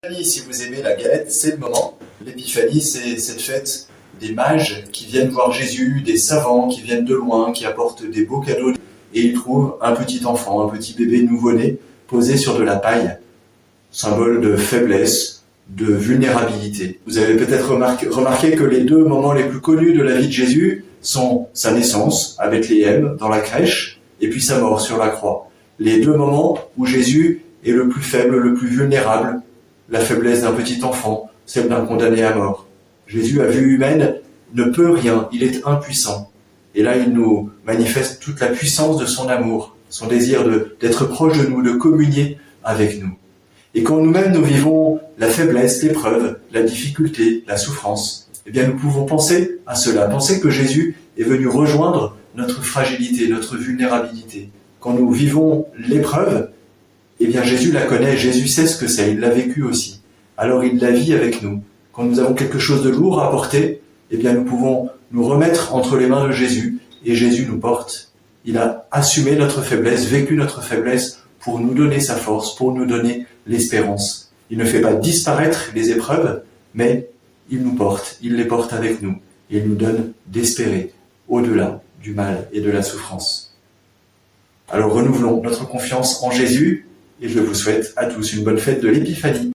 Si vous aimez la galette, c'est le moment. L'épiphanie, c'est cette fête des mages qui viennent voir Jésus, des savants qui viennent de loin, qui apportent des beaux cadeaux. Et ils trouvent un petit enfant, un petit bébé nouveau-né, posé sur de la paille, symbole de faiblesse, de vulnérabilité. Vous avez peut-être remarqué que les deux moments les plus connus de la vie de Jésus sont sa naissance à Bethléem, dans la crèche, et puis sa mort sur la croix. Les deux moments où Jésus est le plus faible, le plus vulnérable, la faiblesse d'un petit enfant, celle d'un condamné à mort. Jésus, à vue humaine, ne peut rien, il est impuissant. Et là, il nous manifeste toute la puissance de son amour, son désir d'être proche de nous, de communier avec nous. Et quand nous-mêmes nous vivons la faiblesse, l'épreuve, la difficulté, la souffrance, eh bien nous pouvons penser à cela, penser que Jésus est venu rejoindre notre fragilité, notre vulnérabilité. Quand nous vivons l'épreuve, eh bien Jésus la connaît, Jésus sait ce que c'est, il l'a vécu aussi. Alors il la vit avec nous. Quand nous avons quelque chose de lourd à porter, eh bien nous pouvons nous remettre entre les mains de Jésus et Jésus nous porte. Il a assumé notre faiblesse, vécu notre faiblesse pour nous donner sa force, pour nous donner l'espérance. Il ne fait pas disparaître les épreuves, mais il nous porte, il les porte avec nous. Et il nous donne d'espérer au-delà du mal et de la souffrance. Alors renouvelons notre confiance en Jésus et je vous souhaite à tous une bonne fête de l'Épiphanie.